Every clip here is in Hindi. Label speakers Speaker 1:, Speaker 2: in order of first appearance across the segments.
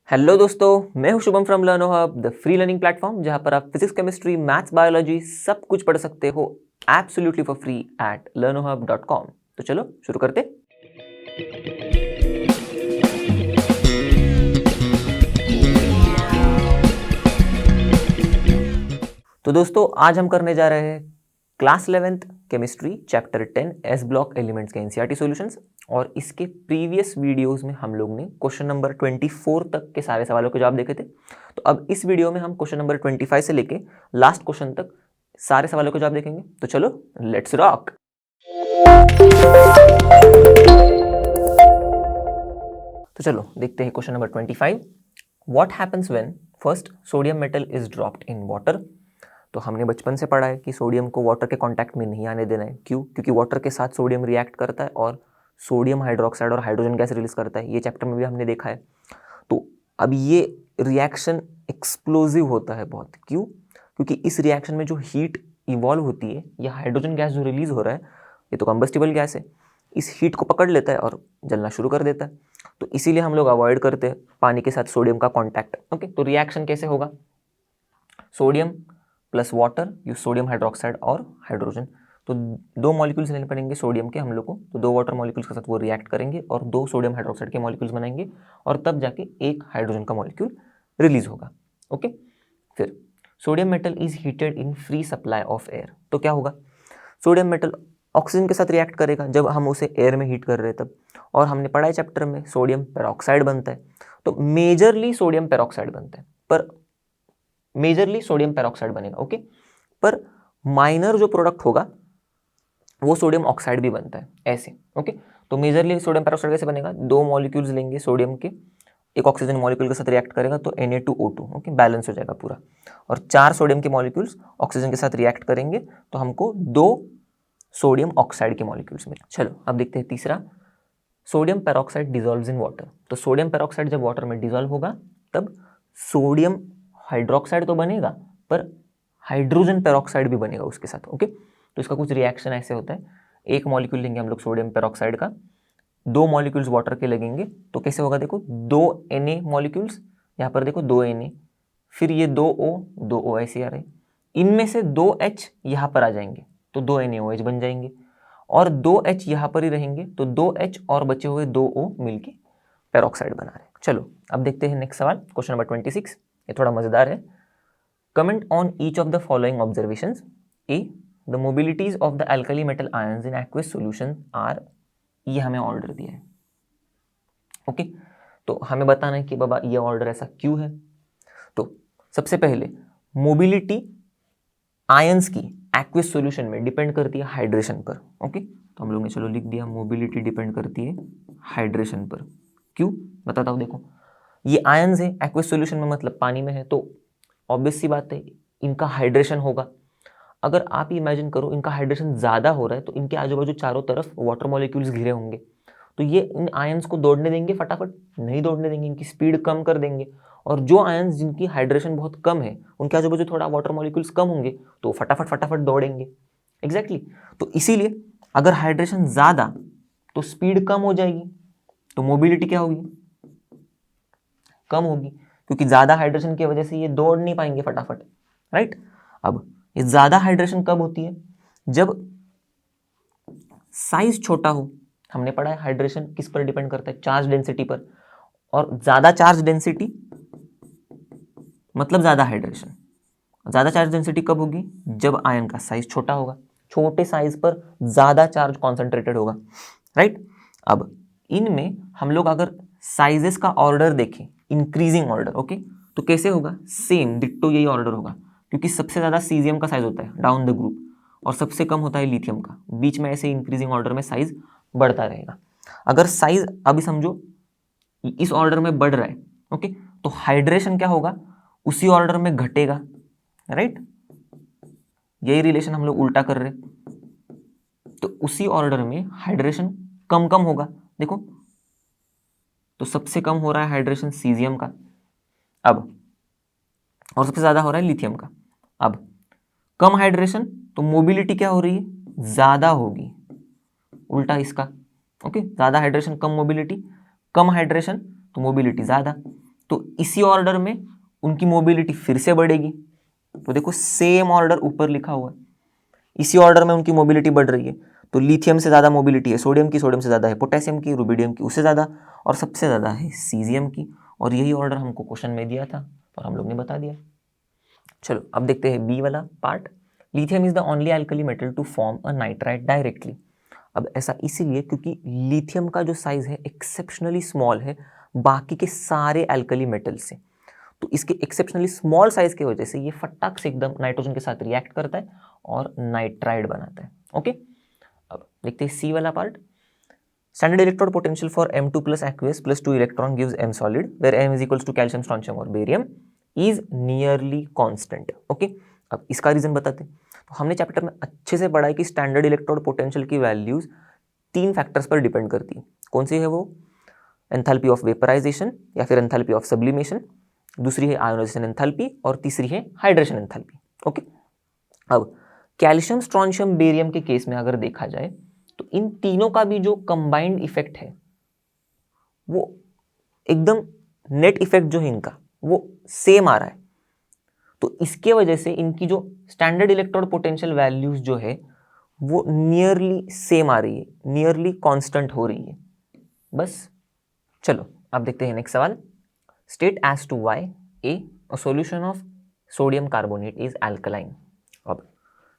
Speaker 1: हेलो दोस्तों, मैं हूं Shubham from लर्नो hub, the free learning platform जहां पर आप फिजिक्स, केमिस्ट्री, मैथ्स, बायोलॉजी सब कुछ पढ़ सकते हो absolutely for free at learnohub.com। तो चलो शुरू करते। तो दोस्तों, आज हम करने जा रहे हैं class 11th chemistry chapter 10 S block elements के एनसीईआरटी सॉल्यूशंस। और इसके प्रीवियस वीडियोस में हम लोग ने क्वेश्चन नंबर 24 तक के सारे सवालों के जवाब देखे थे। तो अब इस वीडियो में हम क्वेश्चन नंबर 25 से लेके लास्ट क्वेश्चन तक सारे सवालों के जवाब देखेंगे। तो चलो लेट्स रॉक। तो चलो देखते हैं question number 25। What happens when first sodium metal is dropped in water. तो हमने बचपन से पढ़ा है कि सोडियम को वाटर के कांटेक्ट में नहीं आने देना है। क्यों? क्योंकि वाटर के साथ सोडियम रिएक्ट करता है और सोडियम हाइड्रोक्साइड और हाइड्रोजन गैस रिलीज करता है। ये चैप्टर में भी हमने देखा है। तो अब ये रिएक्शन एक्सप्लोजिव होता है बहुत। क्यों? क्योंकि इस रिएक्शन में जो हीट इवॉल्व होती है या हाइड्रोजन गैस जो रिलीज हो रहा है, ये तो कंबस्टिबल गैस है, इस हीट को पकड़ लेता है और जलना शुरू कर देता है। तो इसीलिए हम लोग अवॉइड करते हैं पानी के साथ सोडियम का कॉन्टैक्ट। ओके, तो रिएक्शन कैसे होगा? Sodium plus water you sodium hydroxide और हाइड्रोजन। तो दो मॉलिक्यूल्स लेने पड़ेंगे सोडियम के हम लोग को। तो दो वाटर मॉलिक्यूल्स के साथ वो रिएक्ट करेंगे और दो सोडियम हाइड्रोक्साइड के मॉलिक्यूल्स बनाएंगे और तब जाके एक हाइड्रोजन का मॉलिक्यूल रिलीज होगा। ओके, फिर sodium metal is heated in free supply of air. तो क्या होगा? सोडियम मेटल ऑक्सीजन के साथ रिएक्ट करेगा जब हम उसे एयर में हीट कर रहे हैं तब। और हमने पढ़ा है चैप्टर में सोडियम पेरोक्साइड बनता है। तो मेजरली सोडियम पेरोक्साइड बनता है, पर मेजरली सोडियम पेरोक्साइड बनेगा। ओके, पर माइनर जो प्रोडक्ट होगा वो सोडियम ऑक्साइड भी बनता है ऐसे। ओके, तो मेजरली सोडियम पेरोक्साइड कैसे बनेगा? दो मॉलिक्यूल्स लेंगे सोडियम के, एक ऑक्सीजन मॉलिक्यूल के साथ रिएक्ट करेगा तो Na2O2। ओके, बैलेंस हो जाएगा पूरा। और चार सोडियम के मॉलिक्यूल्स ऑक्सीजन के साथ रिएक्ट करेंगे तो हमको दो सोडियम ऑक्साइड के मॉलिक्यूल्स मिले। चलो अब देखते हैं तीसरा। Sodium peroxide dissolves in water. तो सोडियम पेरोक्साइड जब वाटर में डिजॉल्व होगा तब सोडियम हाइड्रोक्साइड तो बनेगा पर हाइड्रोजन पेरोक्साइड भी बनेगा उसके साथ। ओके, तो इसका कुछ रिएक्शन ऐसे होता है। एक मॉलिक्यूल लेंगे हम लोग सोडियम पेरोक्साइड का, दो मॉलिक्यूल्स वाटर के लगेंगे तो कैसे होगा? देखो, दो Na मॉलिक्यूल्स, यहाँ पर देखो दो Na, फिर ये दो O ऐसे आ रहे, इनमें से दो H यहाँ पर आ जाएंगे तो दो NaOH बन जाएंगे और दो H यहाँ पर ही रहेंगे तो दो H और बचे हुए दो O मिलके पेरोक्साइड बना रहे हैं। चलो अब देखते हैं नेक्स्ट सवाल, क्वेश्चन नंबर 26। ये थोड़ा मजेदार है। Comment on each of the following observations. A, the mobilities of the alkali metal ions in aqueous solution are. ये हमें ऑर्डर दिया है। ओके, तो हमें बताना है कि बाबा ये ऑर्डर ऐसा क्यों है। तो सबसे पहले मोबिलिटी आयंस की एक्वस सॉल्यूशन में डिपेंड करती है हाइड्रेशन पर। ओके, तो हम लोग ने चलो लिख दिया मोबिलिटी डिपेंड करती है हाइड्रेशन पर। क्यों? बताता हूँ। देखो, ये आयंस है एक्वस सॉल्यूशन में, मतलब पानी में है, तो ऑब्वियस सी बात है इनका हाइड्रेशन होगा। अगर आप इमेजिन करो इनका हाइड्रेशन ज़्यादा हो रहा है तो इनके आजू बाजू चारों तरफ वाटर मॉलिक्यूल्स घिरे होंगे, तो ये इन आयंस को दौड़ने देंगे? फटाफट नहीं दौड़ने देंगे, इनकी स्पीड कम कर देंगे। और जो आयंस जिनकी हाइड्रेशन बहुत कम है उनके आजू बाजू थोड़ा वाटर मॉलिक्यूल्स कम होंगे तो फटाफट फटाफट दौड़ेंगे। एग्जैक्टली। तो इसीलिए अगर हाइड्रेशन ज़्यादा तो स्पीड कम हो जाएगी, तो मोबिलिटी क्या होगी? कम होगी, क्योंकि ज़्यादा हाइड्रेशन की वजह से ये दौड़ नहीं पाएंगे फटाफट। राइट। अब ये ज़्यादा हाइड्रेशन कब होती है? जब साइज छोटा हो। हमने पढ़ा है हाइड्रेशन किस पर डिपेंड करता है? चार्ज डेंसिटी पर। और ज़्यादा चार्ज डेंसिटी मतलब ज़्यादा हाइड्रेशन। ज़्यादा चार्ज डेंसिटी कब होगी? जब आयन का साइज छोटा होगा। छोटे साइज पर ज़्यादा चार्ज कॉन्सेंट्रेटेड होगा। राइट। अब इनमें हम लोग अगर साइजेस का ऑर्डर देखें, इंक्रीजिंग ऑर्डर, ओके, तो कैसे होगा? सेम डिट्टो यही ऑर्डर होगा, क्योंकि सबसे ज़्यादा सीजियम का साइज होता है डाउन द ग्रुप और सबसे कम होता है लिथियम का। बीच में ऐसे इंक्रीजिंग ऑर्डर में साइज बढ़ता रहेगा। अगर साइज अभी समझो इस ऑर्डर में बढ़ रहा है, ओके, तो हाइड्रेशन क्या होगा? उसी ऑर्डर में घटेगा। राइट। यही रिलेशन हम लोग उल्टा कर रहे हैं। तो उसी ऑर्डर में हाइड्रेशन कम कम होगा। देखो, तो सबसे कम हो रहा है हाइड्रेशन सीजियम का अब, और सबसे ज्यादा हो रहा है लिथियम का। अब कम हाइड्रेशन तो मोबिलिटी क्या हो रही है? ज्यादा होगी। उल्टा इसका। ओके, ज्यादा हाइड्रेशन कम मोबिलिटी, कम हाइड्रेशन तो मोबिलिटी ज्यादा। तो इसी ऑर्डर में उनकी मोबिलिटी फिर से बढ़ेगी। तो देखो सेम ऑर्डर ऊपर लिखा हुआ है, इसी ऑर्डर में उनकी मोबिलिटी बढ़ रही है। तो लिथियम से ज़्यादा मोबिलिटी है सोडियम की, सोडियम से ज़्यादा है पोटेशियम की, रुबिडियम की उससे ज़्यादा, और सबसे ज़्यादा है सीजियम की। और यही ऑर्डर हमको क्वेश्चन में दिया था और हम लोग ने बता दिया। चलो अब देखते हैं बी वाला part. Lithium is the only alkali metal to form a nitrite directly. अब ऐसा इसीलिए क्योंकि लिथियम का जो साइज है एक्सेप्शनली स्मॉल है बाकी के सारे एल्कली मेटल से। तो इसके एक्सेप्शनली स्मॉल साइज की वजह से ये फटाक से एकदम नाइट्रोजन के साथ रिएक्ट करता है और नाइट्राइड बनाता है। ओके, अब देखते हैं सी वाला part. Standard electrode potential for M2 plus aqueous plus 2 electron gives M solid where M is equals to calcium, strontium और barium is nearly constant. Okay, अब इसका रीजन बताते हैं। तो हमने चैप्टर में अच्छे से पढ़ा है कि स्टैंडर्ड इलेक्ट्रोड पोटेंशियल की वैल्यूज 3 फैक्टर्स पर डिपेंड करती है। कौन सी है वो? एंथैल्पी ऑफ वेपराइजेशन या फिर एंथैल्पी ऑफ सब्लिमेशन, दूसरी है आयोनाइजेशन एंथैल्पी और तीसरी है हाइड्रेशन एंथैल्पी। ओके, अब कैल्शियम, स्ट्रोंशियम, बेरियम के केस में अगर देखा जाए तो इन तीनों का भी जो कंबाइंड इफेक्ट है वो एकदम नेट इफेक्ट जो है इनका वो सेम आ रहा है। तो इसके वजह से इनकी जो स्टैंडर्ड इलेक्ट्रोड पोटेंशियल वैल्यूज जो है वो नियरली सेम आ रही है, नियरली कांस्टेंट हो रही है। बस चलो अब देखते हैं नेक्स्ट सवाल। State as to why a solution of sodium carbonate is alkaline. अब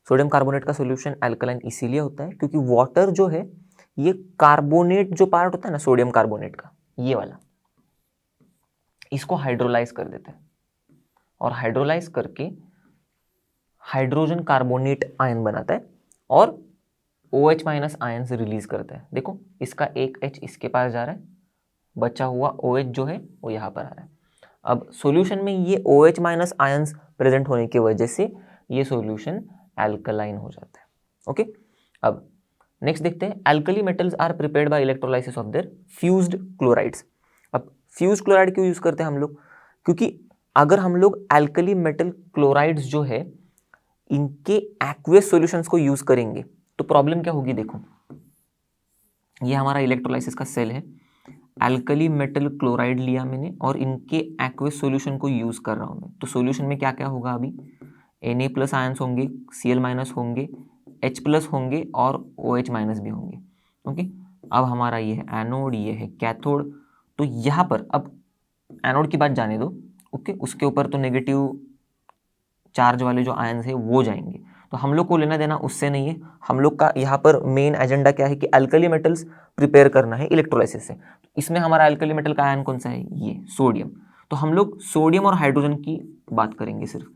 Speaker 1: सोडियम कार्बोनेट का सॉल्यूशन अल्कलाइन इसीलिए होता है क्योंकि वाटर जो है ये कार्बोनेट जो पार्ट होता है ना सोडियम कार्बोनेट का, ये वाला, इसको हाइड्रोलाइज कर देता है और हाइड्रोलाइज करके हाइड्रोजन कार्बोनेट आयन बनाता है और OH माइनस आयन से रिलीज करता है। देखो इसका एक H इसके पास जा रहा है, बचा हुआ OH जो है वो यहाँ पर आ रहा है। अब सॉल्यूशन में ये OH माइनस आयंस प्रेजेंट होने की वजह से ये सॉल्यूशन अल्कलाइन हो जाता है। ओके, अब नेक्स्ट देखते हैं। Alkali metals are prepared by electrolysis of their fused chlorides. अब फ्यूज क्लोराइड क्यों यूज करते हैं हम लोग? क्योंकि अगर हम लोग अल्कली मेटल क्लोराइड्स जो है इनके एक्वियस सॉल्यूशंस को यूज करेंगे तो प्रॉब्लम क्या होगी? देखो ये हमारा इलेक्ट्रोलाइसिस का सेल है, अल्कली मेटल क्लोराइड लिया मैंने और इनके एक्वियस सॉल्यूशन को यूज कर रहा हूं मैं। तो सॉल्यूशन में क्या क्या होगा? अभी Na प्लस आयंस होंगे, Cl माइनस होंगे, H प्लस होंगे और OH माइनस भी होंगे। ओके, अब हमारा ये है एनोड, ये है कैथोड। तो यहाँ पर अब एनोड की बात जाने दो। ओके, उसके ऊपर तो नेगेटिव चार्ज वाले जो आयंस है वो जाएंगे, तो हम लोग को लेना देना उससे नहीं है। हम लोग का यहाँ पर मेन एजेंडा क्या है कि अल्कली मेटल्स प्रिपेयर करना है इलेक्ट्रोलाइसिस से। इसमें हमारा अल्कली मेटल का आयन कौन सा है? ये सोडियम। तो हम लोग सोडियम और हाइड्रोजन की बात करेंगे सिर्फ।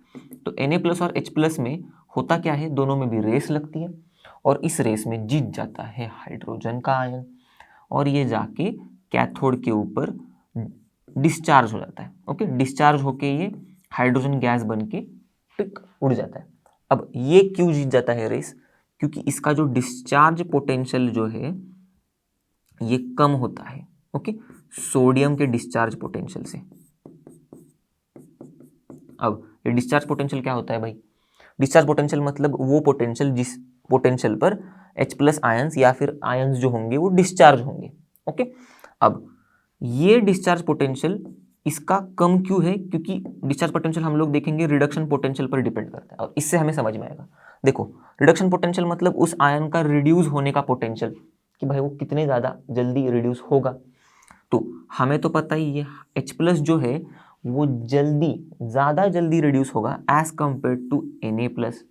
Speaker 1: तो Na प्लस और H प्लस में होता क्या है? दोनों में भी रेस लगती है और इस रेस में जीत जाता है हाइड्रोजन का आयन और ये जाके कैथोड के ऊपर डिस्चार्ज हो जाता है। ओके, डिस्चार्ज होके ये हाइड्रोजन गैस बन के टिक उड़ जाता है। अब ये क्यों जीत जाता है रेस? क्योंकि इसका जो डिस्चार्ज पोटेंशियल जो है ये कम होता है। ओके, सोडियम के डिस्चार्ज पोटेंशियल से। अब ये डिस्चार्ज पोटेंशियल क्या होता है भाई? डिस्चार्ज पोटेंशियल मतलब वो पोटेंशियल जिस पोटेंशियल पर H प्लस आयंस या फिर आयंस जो होंगे वो डिस्चार्ज होंगे। ओके, अब ये डिस्चार्ज पोटेंशियल इसका कम क्यों है? क्योंकि डिस्चार्ज पोटेंशियल हम लोग देखेंगे रिडक्शन पोटेंशियल पर डिपेंड करता है और इससे हमें समझ में आएगा। देखो रिडक्शन पोटेंशियल मतलब उस आयन का रिड्यूस होने का पोटेंशियल कि भाई वो कितने ज़्यादा जल्दी रिड्यूस होगा। तो हमें तो पता ही है H प्लस जो है वो ज़्यादा जल्दी रिड्यूस होगा as compare to Na plus.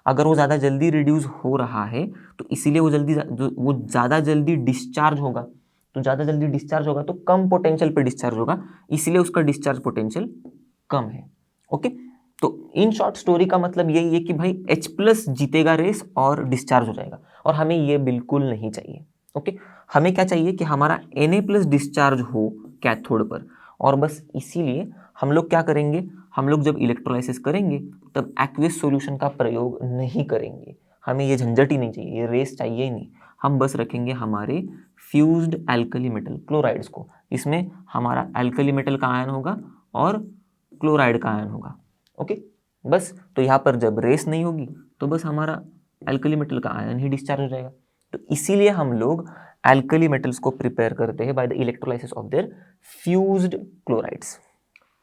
Speaker 1: अगर वो ज़्यादा जल्दी रिड्यूस हो रहा है तो इसीलिए वो ज़्यादा जल्दी डिस्चार्ज होगा। तो ज़्यादा जल्दी डिस्चार्ज होगा तो कम पोटेंशियल पे डिस्चार्ज होगा, इसीलिए उसका डिस्चार्ज पोटेंशियल कम है। ओके, तो इन शॉर्ट स्टोरी का मतलब यही है कि भाई H प्लस जीतेगा रेस और डिस्चार्ज हो जाएगा और हमें ये बिल्कुल नहीं चाहिए। ओके, हमें क्या चाहिए कि हमारा Na प्लस डिस्चार्ज हो कैथोड पर और बस इसीलिए हम लोग क्या करेंगे? हम लोग जब इलेक्ट्रोलाइसिस करेंगे तब एक्वियस सॉल्यूशन का प्रयोग नहीं करेंगे। हमें ये झंझट ही नहीं चाहिए, ये रेस चाहिए ही नहीं। हम बस रखेंगे हमारे फ्यूज्ड अल्कली मेटल क्लोराइड्स को, इसमें हमारा अल्कली मेटल का आयन होगा और क्लोराइड का आयन होगा। ओके, बस तो यहाँ पर जब रेस नहीं होगी तो बस हमारा अल्कली मेटल का आयन ही डिस्चार्ज हो जाएगा। तो इसीलिए हम लोग अल्कली मेटल्स को प्रिपेयर करते हैं by the electrolysis of their fused chlorides.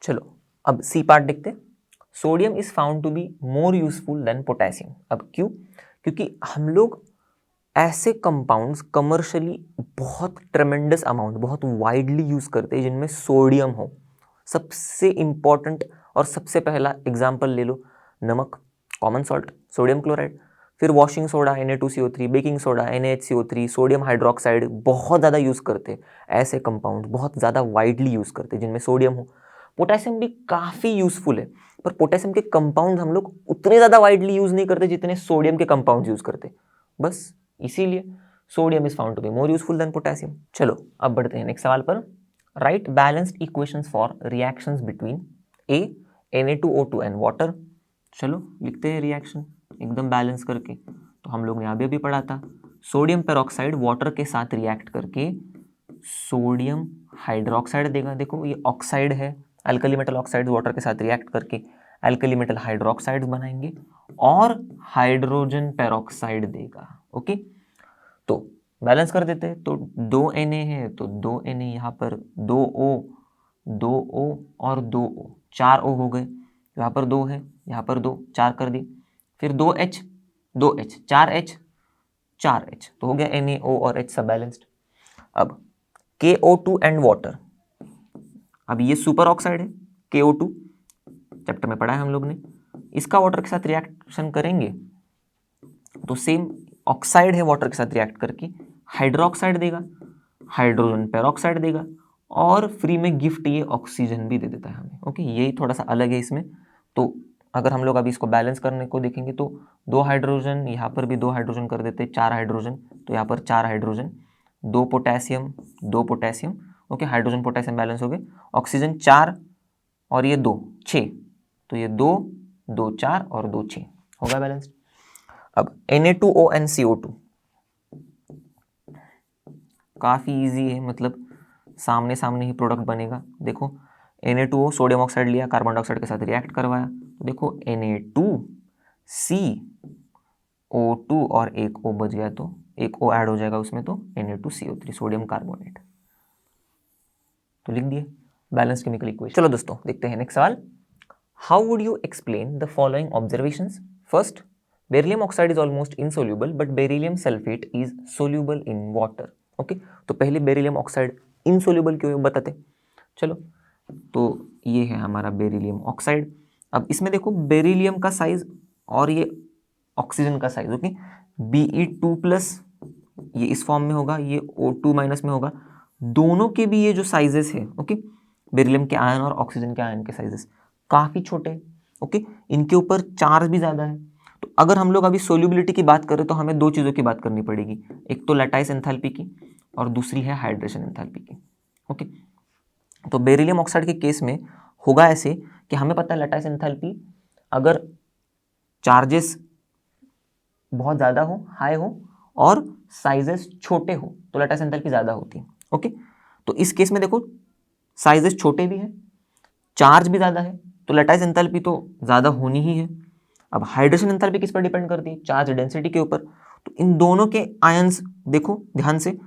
Speaker 1: चलो अब सी पार्ट देखते हैं। Sodium is found to be more useful than potassium. अब क्यों? क्योंकि हम लोग ऐसे कंपाउंड्स कमर्शियली बहुत ट्रेमेंडस अमाउंट, बहुत वाइडली यूज करते हैं जिनमें सोडियम हो। सबसे इंपॉर्टेंट और सबसे पहला एग्जाम्पल ले लो, नमक, कॉमन सॉल्ट, सोडियम क्लोराइड। फिर washing soda Na2CO3, baking soda NaHCO3, sodium hydroxide बहुत ज़्यादा यूज़ करते हैं। ऐसे कंपाउंड बहुत ज़्यादा वाइडली यूज़ करते हैं जिनमें सोडियम हो। पोटेशियम भी काफ़ी यूज़फुल है, पर पोटेशियम के कंपाउंड हम लोग उतने ज़्यादा वाइडली यूज़ नहीं करते जितने सोडियम के कंपाउंड यूज़ करते। बस इसीलिए sodium is found to be more useful than potassium. चलो अब बढ़ते हैं नेक्स्ट सवाल पर। Write balanced equations for reactions between a Na2O2 and water. चलो लिखते हैं रिएक्शन एकदम बैलेंस करके। तो हम लोग ने अभी पढ़ा था, सोडियम पेरोक्साइड वाटर के साथ रिएक्ट करके सोडियम हाइड्रोक्साइड देगा। देखो ये ऑक्साइड है, अल्कली मेटल ऑक्साइड वाटर के साथ रिएक्ट करके अल्कली मेटल हाइड्रोक्साइड्स बनाएंगे और हाइड्रोजन पेरोक्साइड देगा। ओके, तो बैलेंस कर देते हैं। तो 2 Na है तो 2 Na, यहाँ पर 2O और 2O, 4 O हो गए। यहाँ पर 2 है, यहाँ पर 2, 4 कर दी। फिर 2H 2H 4H 4H, तो हो गया NaO और H सब बैलेंस्ड। अब KO2 एंड वाटर, अब ये सुपर ऑक्साइड है KO2, चैप्टर में पढ़ा है हम लोग ने। इसका वाटर के साथ रिएक्शन करेंगे तो सेम ऑक्साइड है, वाटर के साथ रिएक्ट करके हाइड्रोक्साइड देगा, हाइड्रोजन पेरोक्साइड देगा और फ्री में गिफ्ट ये ऑक्सीजन भी दे देता है हमें। ओके, यही थोड़ा सा अलग है इसमें। तो अगर हम लोग अभी इसको बैलेंस करने को देखेंगे तो 2 हाइड्रोजन, यहाँ पर भी 2 हाइड्रोजन कर देते, 4 हाइड्रोजन, तो यहाँ पर 4 hydrogen, 2 potassium 2 potassium. Okay, hydrogen potassium balance हो गए। ऑक्सीजन 4 और ये 2 6, तो ये 2 2 4 और 2 6 होगा बैलेंस्ड। अब Na2O and CO2 काफ़ी इजी है, मतलब सामने सामने ही प्रोडक्ट बनेगा। देखो Na2O सोडियम ऑक्साइड लिया, कार्बन डाइऑक्साइड के साथ रिएक्ट करवाया, तो देखो Na2CO2 और एक O बच गया, तो एक O ऐड हो जाएगा उसमें, तो Na2CO3 सोडियम कार्बोनेट, तो लिख दिए बैलेंस केमिकल इक्वेशन। चलो दोस्तों देखते हैं नेक्स्ट सवाल। How would you explain the following observations? First, beryllium oxide is almost insoluble but beryllium sulphate is soluble in water. Okay, तो पहले बेरिलियम ऑक्साइड इनसोल्यूबल क्यों बताते। चलो, तो ये है हमारा बेरिलियम ऑक्साइड। अब इसमें देखो बेरिलियम का साइज और ये ऑक्सीजन का साइज, ओके, Be2+, ये इस फॉर्म में होगा, ये O2- में होगा। दोनों के भी ये जो साइजेस है, ओके, बेरिलियम के आयन और ऑक्सीजन के आयन के साइजेस काफ़ी छोटे हैं। ओके, इनके ऊपर चार्ज भी ज़्यादा है। तो अगर हम लोग अभी सोल्यूबिलिटी की बात करें तो हमें 2 चीज़ों की बात करनी पड़ेगी, एक तो लैटाइस एंथैल्पी की और दूसरी है हाइड्रेशन एंथैल्पी की। ओके, तो बेरिलियम ऑक्साइड के केस में होगा ऐसे कि हमें पता है लैटाइस एंथैल्पी, अगर चार्जेस बहुत ज़्यादा हो, हाई हो और साइजेस छोटे हो तो लैटाइस एंथैल्पी ज़्यादा होती है। ओके, तो इस केस में देखो साइजेस छोटे भी हैं, चार्ज भी ज़्यादा है, तो लैटाइस एंथैल्पी तो ज़्यादा होनी ही है। अब हाइड्रेशन एंथैल्पी किस पर डिपेंड करती है? चार्ज डेंसिटी के ऊपर। तो इन दोनों के आयंस देखो ध्यान से,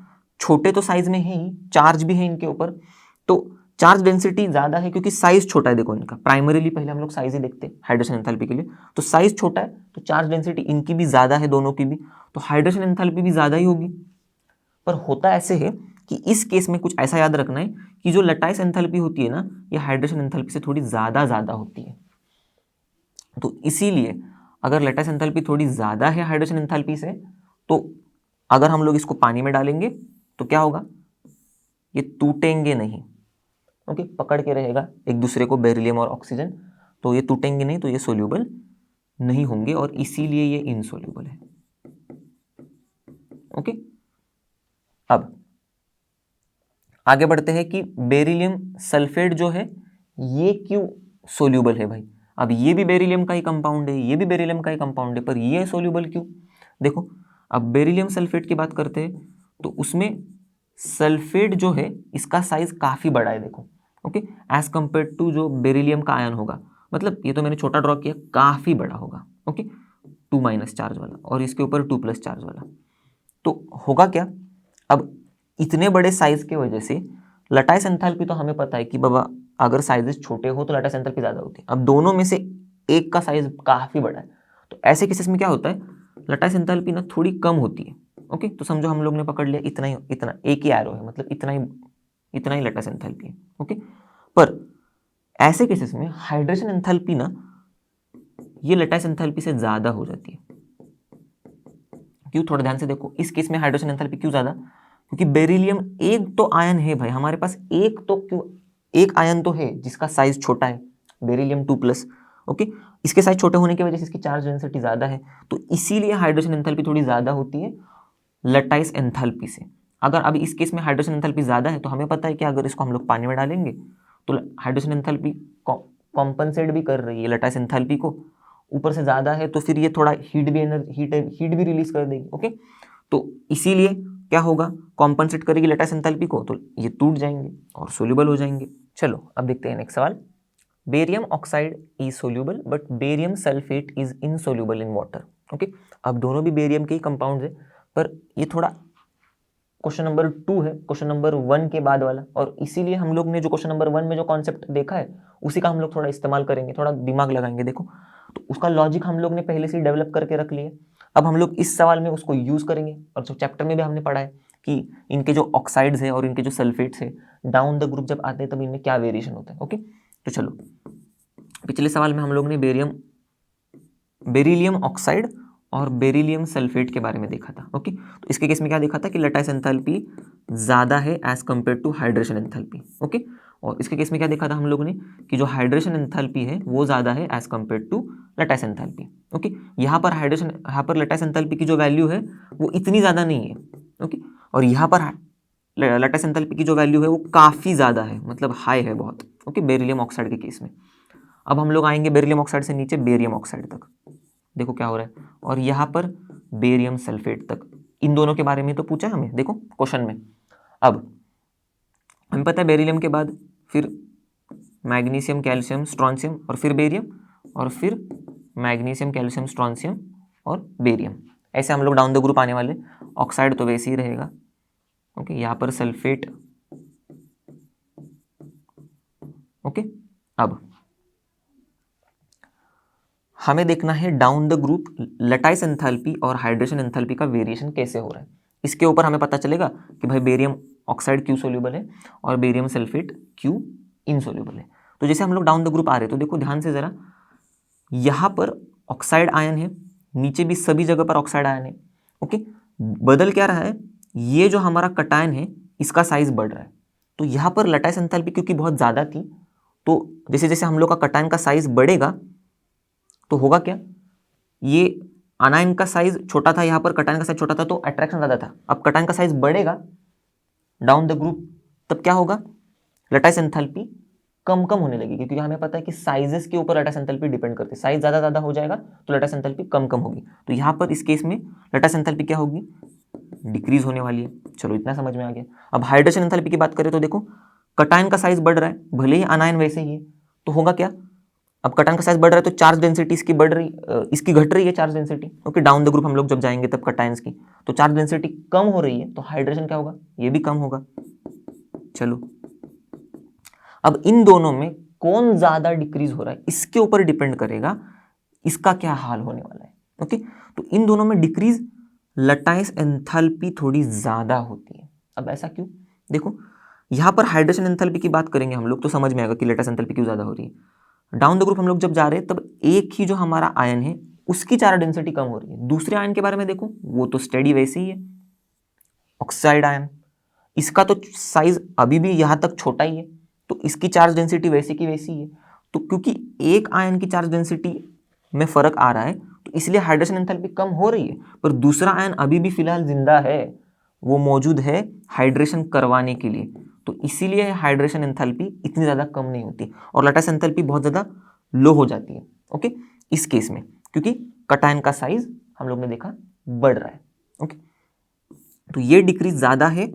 Speaker 1: छोटे तो साइज में है ही, चार्ज भी है इनके ऊपर, तो चार्ज डेंसिटी ज़्यादा है क्योंकि साइज छोटा है। देखो इनका प्राइमरीली पहले हम लोग साइज ही देखते हैं हाइड्रेशन एंथैल्पी के लिए, तो साइज छोटा है तो चार्ज डेंसिटी इनकी भी ज़्यादा है, दोनों की भी, तो हाइड्रेशन एंथैल्पी भी ज़्यादा ही होगी। पर होता ऐसे है कि इस केस में कुछ ऐसा याद रखना है कि जो लैटाइस एंथैल्पी होती है ना, ये हाइड्रेशन एंथैल्पी से थोड़ी ज़्यादा होती है। तो इसीलिए अगर लैटाइस एंथैल्पी थोड़ी ज़्यादा है हाइड्रेशन एंथैल्पी से, तो अगर हम लोग इसको पानी में डालेंगे तो क्या होगा, ये टूटेंगे नहीं। ओके, पकड़ के रहेगा एक दूसरे को बेरिलियम और ऑक्सीजन, तो ये टूटेंगे नहीं, तो ये सोल्यूबल नहीं होंगे और इसीलिए ये इनसोल्यूबल है। ओके, अब आगे बढ़ते हैं कि बेरिलियम सल्फेट जो है ये क्यों सोल्यूबल है भाई। अब ये भी बेरिलियम का ही कंपाउंड है, ये भी बेरिलियम का ही कंपाउंड है, पर ये सोल्यूबल क्यों? देखो अब बेरिलियम सल्फेट की बात करते हैं तो उसमें सल्फेट जो है इसका साइज काफ़ी बड़ा है। देखो ओके, एज कंपेयर टू जो बेरिलियम का आयन होगा, मतलब ये तो मैंने छोटा ड्रॉ किया, काफ़ी बड़ा होगा। ओके, 2- चार्ज वाला और इसके ऊपर 2+ चार्ज वाला। तो होगा क्या, अब इतने बड़े साइज के वजह से लैटाइस एंथैल्पी तो हमें पता है कि बाबा अगर साइजेस छोटे हो तो लैटिस एंथैल्पी ज़्यादा होती है। अब दोनों में से एक का साइज काफ़ी बड़ा है, तो ऐसे केसेस में क्या होता है, लैटिस एंथैल्पी ना थोड़ी कम होती है। ओके, तो समझो हम लोग ने पकड़ लिया इतना ही, इतना एक ही एरो है, मतलब इतना ही लैटिस एंथैल्पी है। ओके, पर ऐसे केसेस में हाइड्रेशन एंथैल्पी ना ये लैटिस एंथैल्पी से ज़्यादा हो जाती है। क्यों, थोड़ा ध्यान से देखो, इस केस में हाइड्रेशन एंथैल्पी क्यों ज़्यादा, क्योंकि बेरिलियम एक तो आयन है भाई हमारे पास, एक आयन तो है जिसका साइज छोटा है, बेरिलियम 2+। ओके, इसके साइज छोटे होने की वजह से इसकी चार्ज डेंसिटी ज़्यादा है, तो इसीलिए हाइड्रेशन एंथैल्पी थोड़ी ज़्यादा होती है लैटिस एंथैल्पी से। अगर अब इस केस में हाइड्रेशन एंथैल्पी ज़्यादा है तो हमें पता है कि अगर इसको हम लोग पानी में डालेंगे तो हाइड्रेशन एंथैल्पी कॉम्पनसेट भी कर रही है लैटिस एंथैल्पी को, ऊपर से ज़्यादा है तो फिर ये थोड़ा हीट भी रिलीज कर देगी। ओके, तो इसीलिए क्या होगा, कॉम्पनसेट करेगी लैटिस एंथैल्पी को, तो ये टूट जाएंगे और सोल्यूबल हो जाएंगे। चलो अब देखते हैं नेक्स्ट सवाल। Barium oxide is soluble but barium sulphate is insoluble in water. Okay, अब दोनों भी बेरियम के ही कंपाउंड है, पर ये थोड़ा क्वेश्चन नंबर 2 है, क्वेश्चन नंबर 1 के बाद वाला, और इसीलिए हम लोग ने जो क्वेश्चन नंबर 1 में जो कॉन्सेप्ट देखा है उसी का हम लोग थोड़ा इस्तेमाल करेंगे, थोड़ा दिमाग लगाएंगे। देखो, तो उसका लॉजिक हम लोग ने पहले से ही डेवलप करके रख लिया, अब हम लोग इस सवाल में उसको यूज करेंगे। और जो चैप्टर में भी हमने पढ़ा है कि इनके जो ऑक्साइड्स है और इनके जो सल्फेट्स है डाउन द ग्रुप जब आते हैं तब इनमें क्या वेरिएशन होता है। ओके, तो चलो, पिछले सवाल में हम लोग ने बेरिलियम ऑक्साइड और बेरिलियम सल्फेट के बारे में देखा था। ओके, तो इसके केस में क्या देखा था कि लैटिस एंथैल्पी ज़्यादा है as compare to hydration enthalpy. Okay, और इसके केस में क्या देखा था हम लोगों ने कि जो हाइड्रेशन एंथैल्पी है वो ज़्यादा है as compare to lattice enthalpy. Okay, यहाँ पर लैटिस एंथैल्पी की जो वैल्यू है वो इतनी ज़्यादा नहीं है। ओके, और यहाँ पर लैटिस एंथैल्पी की जो वैल्यू है वो काफ़ी ज़्यादा है, मतलब हाई है बहुत। ओके, बेरिलियम ऑक्साइड के केस में। अब हम लोग आएंगे बेरिलियम ऑक्साइड से नीचे बेरियम ऑक्साइड तक, देखो क्या हो रहा है, और यहाँ पर बेरियम सल्फेट तक। इन दोनों के बारे में तो पूछा हमें, देखो क्वेश्चन में। अब हमें पता है बेरिलियम के बाद फिर मैग्नीशियम, कैल्शियम, स्ट्रॉन्शियम और फिर बेरियम, और फिर मैग्नीशियम, कैल्शियम, स्ट्रॉन्शियम और बेरियम, ऐसे हम लोग डाउन द ग्रुप आने वाले। ऑक्साइड तो वैसे ही रहेगा। ओके, यहाँ पर सल्फेट। ओके, अब हमें देखना है down the group lattice enthalpy और हाइड्रेशन एंथैल्पी का वेरिएशन कैसे हो रहा है। इसके ऊपर हमें पता चलेगा कि भाई बेरियम ऑक्साइड क्यों सोल्यूबल है और बेरियम सल्फेट क्यों इनसोल्यूबल है। तो जैसे हम लोग डाउन द ग्रुप आ रहे हैं तो देखो ध्यान से ज़रा, यहाँ पर ऑक्साइड आयन है, नीचे भी सभी जगह पर ऑक्साइड आयन है। ओके, बदल क्या रहा है, ये जो हमारा कटायन है इसका साइज बढ़ रहा है। तो यहाँ पर लैटिस एंथैल्पी क्योंकि बहुत ज़्यादा थी, तो जैसे जैसे हम लोग का कटायन का साइज बढ़ेगा तो होगा क्या, ये आनायन का साइज छोटा था, यहाँ पर कटायन का साइज छोटा था तो अट्रैक्शन ज़्यादा था। अब कटायन का साइज बढ़ेगा डाउन द ग्रुप, तब क्या होगा, लैटिस एंथैल्पी कम होने लगेगी, क्योंकि हमें पता है कि साइजेस के ऊपर लैटिस एंथैल्पी डिपेंड करती है। साइज ज़्यादा हो जाएगा तो लैटिस एंथैल्पी कम होगी। तो यहाँ पर इस केस में लैटिस एंथैल्पी क्या होगी, डिक्रीज होने वाली है। चलो इतना समझ में आ गया। अब हाइड्रेशन एंथैल्पी की बात करें तो देखो, कटायन का साइज बढ़ रहा है, भले ही आनायन वैसे ही है, तो होगा क्या, अब कटायन का साइज बढ़ रहा है तो चार्ज डेंसिटी इसकी घट रही है charge density. Okay, down the group हम लोग जब जाएंगे तब कटायंस की तो चार्ज डेंसिटी कम हो रही है, तो हाइड्रेशन क्या होगा, ये भी कम होगा। चलो, अब इन दोनों में कौन ज्यादा डिक्रीज हो रहा है इसके ऊपर डिपेंड करेगा इसका क्या हाल होने वाला है। ओके, तो इन दोनों में डिक्रीज लैटिस एंथैल्पी थोड़ी ज्यादा होती है। अब ऐसा क्यों, देखो यहां पर हाइड्रेशन एंथैल्पी की बात करेंगे हम लोग तो समझ में आएगा कि लैटिस एंथैल्पी क्यों ज्यादा हो रही है। डाउन द ग्रुप हम लोग जब जा रहे हैं तब एक ही जो हमारा आयन है उसकी चार्ज डेंसिटी कम हो रही है। दूसरे आयन के बारे में देखो, वो तो स्टेडी वैसे ही है, ऑक्साइड आयन, इसका तो साइज अभी भी यहां तक छोटा ही है, तो इसकी चार्ज डेंसिटी वैसे की वैसी है। तो क्योंकि एक आयन की चार्ज डेंसिटी में फर्क आ रहा है तो इसलिए हाइड्रेशन एंथैल्पी कम हो रही है, पर दूसरा आयन अभी भी फिलहाल जिंदा है, वो मौजूद है हाइड्रेशन करवाने के लिए, तो इसीलिए हाइड्रेशन एंथैल्पी इतनी ज़्यादा कम नहीं होती और लैटिस एंथैल्पी बहुत ज़्यादा लो हो जाती है। ओके, इस केस में क्योंकि कटायन का साइज हम लोग ने देखा बढ़ रहा है। ओके, तो ये डिक्रीज ज़्यादा है,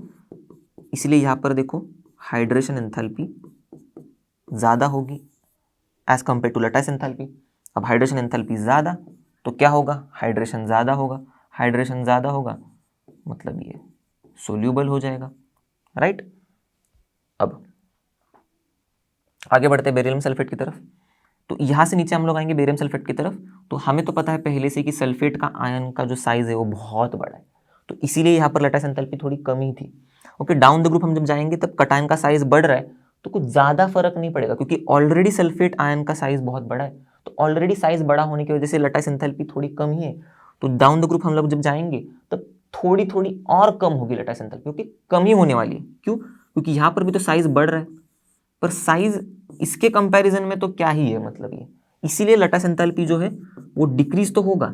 Speaker 1: इसलिए यहाँ पर देखो हाइड्रेशन एंथैल्पी ज़्यादा होगी as compare to lattice enthalpy. अब हाइड्रेशन एंथैल्पी ज़्यादा तो क्या होगा, हाइड्रेशन ज़्यादा होगा, हाइड्रेशन ज़्यादा होगा मतलब ये सोल्यूबल हो जाएगा, राइट। अब आगे बढ़ते हैं बेरिलियम सल्फेट की तरफ। तो यहाँ से नीचे हम लोग आएंगे बेरियम सल्फेट की तरफ। तो हमें तो पता है पहले से कि सल्फेट का आयन का जो साइज है वो बहुत बड़ा है, तो इसीलिए यहाँ पर लैटिस एंथैल्पी थोड़ी कम ही थी। ओके, डाउन द ग्रुप हम जब जाएंगे तब कटायन का साइज बढ़ रहा है तो कुछ ज़्यादा फर्क नहीं पड़ेगा, क्योंकि ऑलरेडी सल्फेट आयन का साइज बहुत बड़ा है, तो ऑलरेडी साइज बड़ा होने की वजह से लैटिस एंथैल्पी थोड़ी कम ही है। तो डाउन द ग्रुप हम लोग जब जाएंगे तब थोड़ी थोड़ी और कम होगी लैटिस एंथैल्पी, क्योंकि कम ही होने वाली है। क्यों? क्योंकि यहाँ पर भी तो साइज बढ़ रहा है, पर साइज इसके कंपैरिजन में तो क्या ही है, मतलब ये, इसीलिए लैटिस एंथैल्पी जो है वो डिक्रीज तो होगा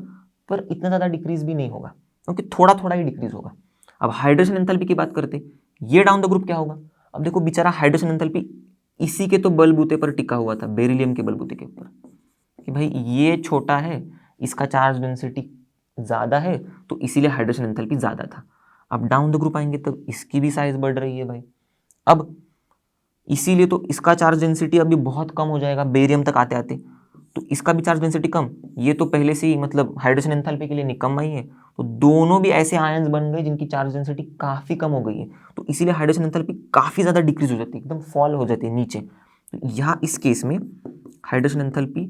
Speaker 1: पर इतना ज़्यादा डिक्रीज भी नहीं होगा, क्योंकि थोड़ा थोड़ा ही डिक्रीज होगा। अब हाइड्रेशन एंथैल्पी की बात करते, ये डाउन द ग्रुप क्या होगा। अब देखो बेचारा हाइड्रेशन एंथैल्पी इसी के तो बलबूते पर टिका हुआ था, बेरिलियम के बलबूते के ऊपर, कि भाई ये छोटा है, इसका चार्ज डेंसिटी ज़्यादा है, तो इसीलिए हाइड्रेशन एंथैल्पी ज़्यादा था। अब डाउन द ग्रुप आएंगे तब इसकी भी साइज बढ़ रही है भाई, अब इसीलिए तो इसका चार्ज डेंसिटी अभी बहुत कम हो जाएगा बेरियम तक आते आते, तो इसका भी चार्ज डेंसिटी कम, ये तो पहले से ही मतलब हाइड्रेशन एंथैल्पी के लिए निकम्मा ही है, तो दोनों भी ऐसे आयंस बन गए जिनकी चार्ज डेंसिटी काफ़ी कम हो गई है, तो इसीलिए हाइड्रेशन एंथैल्पी काफ़ी ज़्यादा डिक्रीज हो जाती है, एकदम फॉल हो जाती है नीचे। तो यहाँ इस केस में हाइड्रेशन एंथैल्पी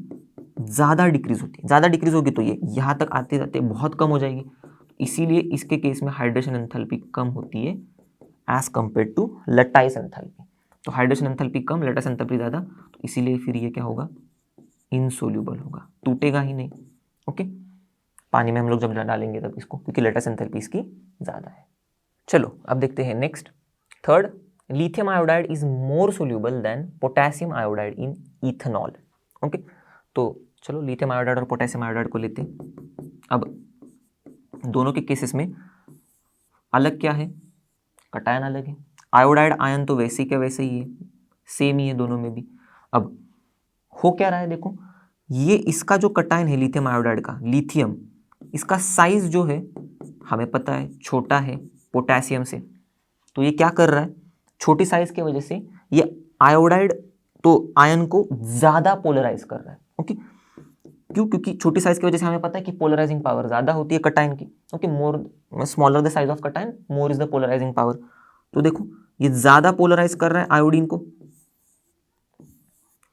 Speaker 1: ज़्यादा डिक्रीज होती है, ज़्यादा डिक्रीज होगी तो ये यहाँ तक आते जाते बहुत कम हो जाएगी, इसीलिए इसके केस में हाइड्रेशन एंथैल्पी कम होती है as compare to lattice enthalpy. तो हाइड्रेशन एंथैल्पी कम, लैटिस एंथैल्पी ज़्यादा, तो इसीलिए फिर ये क्या होगा, इनसोल्यूबल होगा, टूटेगा ही नहीं। ओके, पानी में हम लोग जब डालेंगे तब इसको, क्योंकि लैटिस एंथैल्पी इसकी ज़्यादा है। चलो अब देखते हैं next, third, lithium iodide is more soluble than potassium iodide in ethanol. Okay, तो चलो लिथियम आयोडाइड और पोटेशियम आयोडाइड को लेते हैं। अब दोनों के केसेस में अलग क्या है, कटायन अलग है, आयोडाइड आयन तो वैसे के वैसे ही है, सेम ही है दोनों में भी। अब हो क्या रहा है देखो, ये इसका जो कटायन है लिथियम आयोडाइड का, लिथियम, इसका साइज जो है हमें पता है छोटा है पोटेशियम से, तो ये क्या कर रहा है, छोटी साइज की वजह से ये आयोडाइड तो आयन को ज़्यादा पोलराइज कर रहा है। ओके, क्यों? क्योंकि छोटी साइज की वजह से हमें पता है कि पोलराइजिंग पावर ज़्यादा होती है कटायन की। Okay, more smaller the size of cation more is the polarising power. तो देखो ये ज़्यादा पोलराइज कर रहा है आयोडीन को,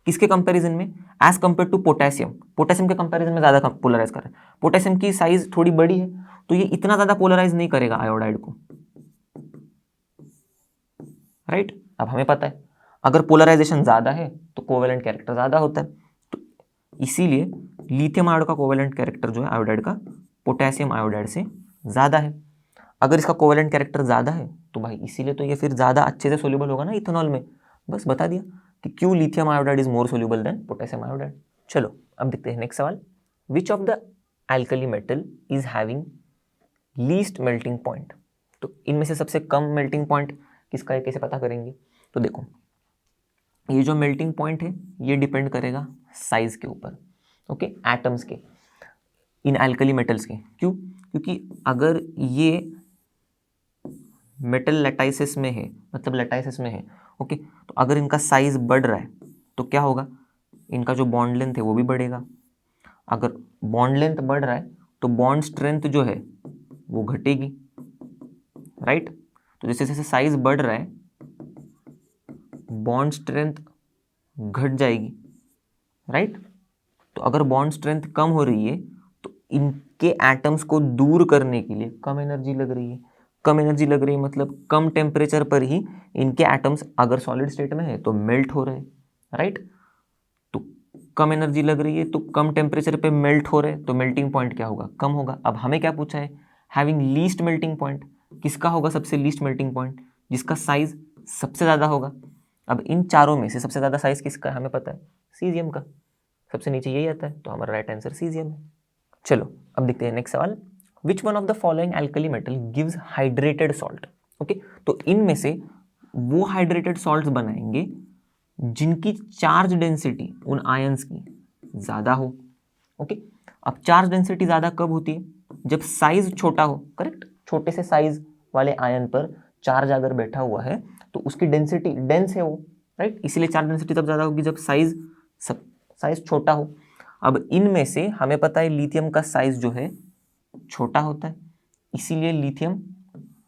Speaker 1: किसके कंपैरिजन में, as compare to potassium, potassium के कंपैरिजन में ज़्यादा पोलराइज कर रहा है। पोटेशियम की साइज थोड़ी बड़ी है तो ये इतना ज़्यादा पोलराइज नहीं करेगा आयोडाइड को, राइट। अब हमें पता है अगर पोलराइजेशन ज़्यादा है तो कोवेलेंट कैरेक्टर ज़्यादा होता है, तो इसीलिए लिथियम आयोडाइड का कोवेलेंट कैरेक्टर जो है आयोडाइड का पोटेशियम आयोडाइड से ज़्यादा है। अगर इसका कोवेलेंट कैरेक्टर ज़्यादा है तो भाई इसीलिए तो ये फिर ज़्यादा अच्छे से सोल्यूबल होगा ना इथेनॉल में। बस बता दिया कि क्यों lithium iodide is more soluble than potassium iodide. चलो अब देखते हैं नेक्स्ट सवाल, which of the alkali metal is having least melting point. तो इनमें से सबसे कम मेल्टिंग पॉइंट किसका है, कैसे पता करेंगे। तो देखो ये जो मेल्टिंग पॉइंट है ये डिपेंड करेगा साइज के ऊपर, ओके, एटम्स के, इन एल्कली मेटल्स के। क्यों? क्योंकि अगर ये मेटल लैटाइसिस में है, मतलब लैटाइसिस में है, ओके, तो अगर इनका साइज बढ़ रहा है तो क्या होगा, इनका जो बॉन्ड लेंथ है वो भी बढ़ेगा। अगर बॉन्ड लेंथ बढ़ रहा है तो बॉन्ड स्ट्रेंथ जो है वो घटेगी, राइट। तो जैसे जैसे साइज बढ़ रहा है बॉन्ड स्ट्रेंथ घट जाएगी, राइट। तो अगर बॉन्ड स्ट्रेंथ कम हो रही है तो इनके एटम्स को दूर करने के लिए कम एनर्जी लग रही है। कम एनर्जी लग रही है मतलब कम टेम्परेचर पर ही इनके एटम्स अगर सॉलिड स्टेट में है तो मेल्ट हो रहे हैं, राइट। तो कम एनर्जी लग रही है तो कम टेम्परेचर पे मेल्ट हो रहे हैं, तो मेल्टिंग पॉइंट क्या होगा, कम होगा। अब हमें क्या पूछा है, हैविंग लीस्ट मेल्टिंग पॉइंट, किसका होगा सबसे लीस्ट मेल्टिंग पॉइंट, जिसका साइज सबसे ज़्यादा होगा। अब इन चारों में से सबसे ज़्यादा साइज किसका है हमें पता है, सीजियम का, सबसे नीचे यही आता है, तो हमारा राइट आंसर सीजियम है। चलो अब देखते हैं नेक्स्ट सवाल, which one of the following alkali metal gives hydrated salt. Okay, तो इनमें से वो हाइड्रेटेड सॉल्ट्स बनाएंगे जिनकी चार्ज डेंसिटी उन आयंस की ज़्यादा हो। ओके, अब चार्ज डेंसिटी ज़्यादा कब होती है, जब साइज छोटा हो, करेक्ट। छोटे से साइज वाले आयन पर चार्ज अगर बैठा हुआ है तो उसकी डेंसिटी डेंस है वो, राइट, इसीलिए चार्ज डेंसिटी तब ज़्यादा होगी जब साइज छोटा हो। अब इनमें से हमें पता है लिथियम का साइज जो है छोटा होता है, इसीलिए लिथियम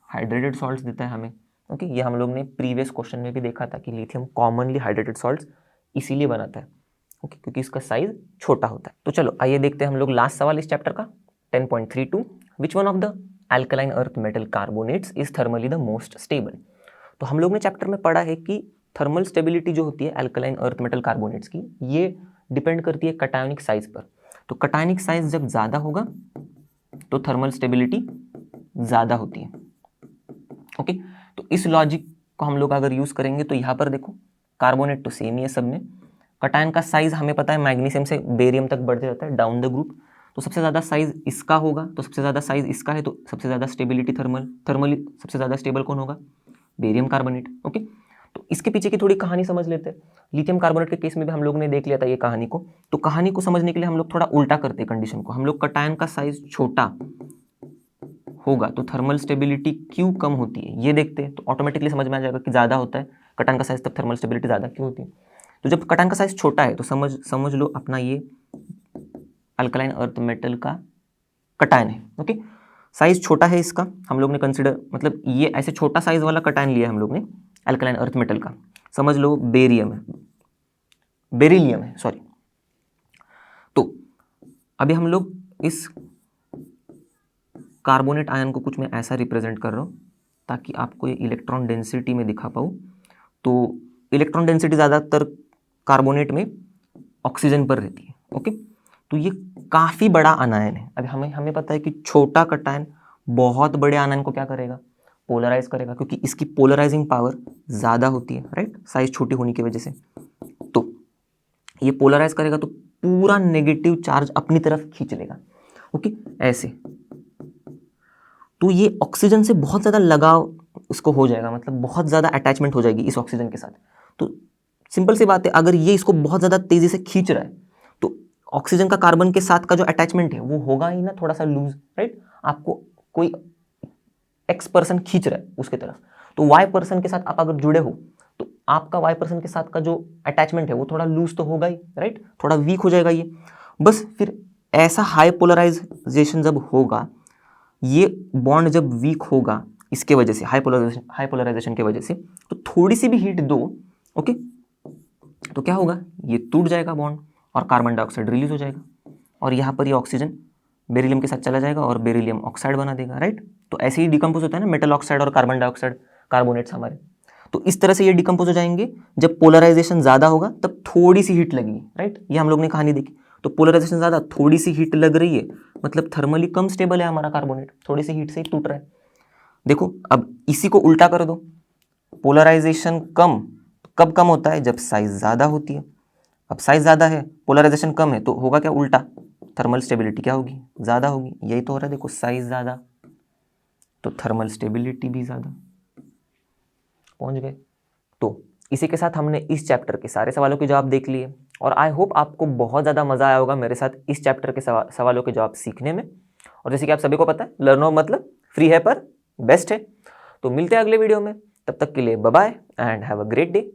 Speaker 1: हाइड्रेटेड सॉल्ट्स देता है हमें। ओके, ये हम लोग ने प्रीवियस क्वेश्चन में भी देखा था कि लिथियम कॉमनली हाइड्रेटेड सॉल्ट्स इसीलिए बनाता है, ओके, क्योंकि इसका साइज छोटा होता है। तो चलो आइए देखते हैं हम लोग लास्ट सवाल इस चैप्टर का 10.32, which one of the alkaline earth metal carbonates is thermally the most stable. तो हम लोग ने चैप्टर में पढ़ा है कि थर्मल स्टेबिलिटी जो होती है अल्कलाइन अर्थ मेटल कार्बोनेट्स की, ये डिपेंड करती है कटायोनिक साइज पर। तो कटायोनिक साइज जब ज़्यादा होगा तो थर्मल स्टेबिलिटी ज़्यादा होती है, ओके। तो इस लॉजिक को हम लोग अगर यूज़ करेंगे तो यहाँ पर देखो कार्बोनेट तो सेम ही है सब में, कटायन का साइज हमें पता है मैग्नीशियम से बेरियम तक बढ़ते जाता है डाउन द ग्रुप, तो सबसे ज़्यादा साइज इसका होगा, तो सबसे ज़्यादा साइज इसका है, तो सबसे ज़्यादा स्टेबिलिटी थर्मली सबसे ज़्यादा स्टेबल कौन होगा, बेरियम कार्बोनेट, ओके। तो इसके पीछे की थोड़ी कहानी समझ लेते हैं। लिथियम कार्बोनेट के केस में भी हम लोग ने देख लिया था ये कहानी को, तो कहानी को समझने के लिए हम लोग थोड़ा उल्टा करते हैं कंडीशन को, हम लोग कटायन का साइज छोटा होगा तो थर्मल स्टेबिलिटी क्यों कम होती है ये देखते हैं, तो ऑटोमेटिकली समझ में आ जाएगा कि ज़्यादा होता है कटायन का साइज तब थर्मल स्टेबिलिटी ज़्यादा क्यों होती है। तो जब कटायन का साइज छोटा है तो समझ लो अपना ये अल्कलाइन अर्थ मेटल का कटायन है, ओके। साइज छोटा है इसका, हम लोग ने कंसिडर मतलब ये ऐसे छोटा साइज वाला कटायन लिया है हम लोग ने अल्कलाइन अर्थ मेटल का, समझ लो बेरिलियम है सॉरी। तो अभी हम लोग इस कार्बोनेट आयन को कुछ मैं ऐसा रिप्रेजेंट कर रहा हूँ ताकि आपको ये इलेक्ट्रॉन डेंसिटी में दिखा पाऊँ। तो इलेक्ट्रॉन डेंसिटी ज़्यादातर कार्बोनेट में ऑक्सीजन पर रहती है, ओके। तो ये काफ़ी बड़ा आनायन है। अभी हमें पता है कि छोटा कटायन बहुत बड़े आनायन को क्या करेगा, पोलराइज करेगा, क्योंकि इसकी पोलराइजिंग पावर ज़्यादा होती है, राइट, साइज छोटी होने की वजह से। तो ये पोलराइज करेगा तो पूरा नेगेटिव चार्ज अपनी तरफ खींच लेगा, ओके, ऐसे। तो ये ऑक्सीजन से बहुत ज़्यादा लगाव इसको हो जाएगा, मतलब बहुत ज़्यादा अटैचमेंट हो जाएगी इस ऑक्सीजन के साथ। तो सिंपल सी बात है, अगर ये इसको बहुत ज़्यादा तेज़ी से खींच रहा है तो ऑक्सीजन का कार्बन के साथ का जो अटैचमेंट है वो होगा ही ना थोड़ा सा लूज, राइट। आपको कोई एक्स पर्सन खींच रहा है उसके तरफ, तो वाई पर्सन के साथ आप अगर जुड़े हो तो आपका वाई पर्सन के साथ का जो अटैचमेंट है वो थोड़ा लूज तो होगा ही, राइट, थोड़ा वीक हो जाएगा ये। बस फिर ऐसा हाई पोलराइजेशन जब होगा, ये बॉन्ड जब वीक होगा इसके वजह से, हाई पोलराइजेशन के वजह से, तो थोड़ी सी भी हीट दो, ओके, तो क्या होगा, ये टूट जाएगा बॉन्ड और कार्बन डाइऑक्साइड रिलीज हो जाएगा, और यहाँ पर ये ऑक्सीजन बेरिलियम के साथ चला जाएगा और बेरिलियम ऑक्साइड बना देगा, राइट। तो ऐसे ही डिकम्पोज होता है ना मेटल ऑक्साइड और कार्बन डाइऑक्साइड कार्बोनेट्स हमारे। तो इस तरह से ये डिकम्पोज हो जाएंगे। जब पोलराइजेशन ज़्यादा होगा तब थोड़ी सी हीट लगेगी, राइट, ये हम लोग ने कहानी देखी। तो पोलराइजेशन ज़्यादा, थोड़ी सी हीट लग रही है, मतलब थर्मली कम स्टेबल है हमारा कार्बोनेट, थोड़ी सी हीट से ही टूट रहा है। देखो अब इसी को उल्टा कर दो, पोलराइजेशन कम कब कम होता है, जब साइज ज़्यादा होती है। अब साइज ज़्यादा है, पोलराइजेशन कम है, तो होगा क्या, उल्टा, थर्मल स्टेबिलिटी क्या होगी, ज़्यादा होगी। यही तो हो रहा है, देखो साइज ज़्यादा तो थर्मल स्टेबिलिटी भी ज़्यादा। पहुंच गए। तो इसी के साथ हमने इस चैप्टर के सारे सवालों के जवाब देख लिए, और आई होप आपको बहुत ज़्यादा मज़ा आया होगा मेरे साथ इस चैप्टर के सवालों के जवाब सीखने में। और जैसे कि आप सभी को पता है, लर्नो मतलब फ्री है पर बेस्ट है। तो मिलते हैं अगले वीडियो में, तब तक के लिए bye bye and have a great day.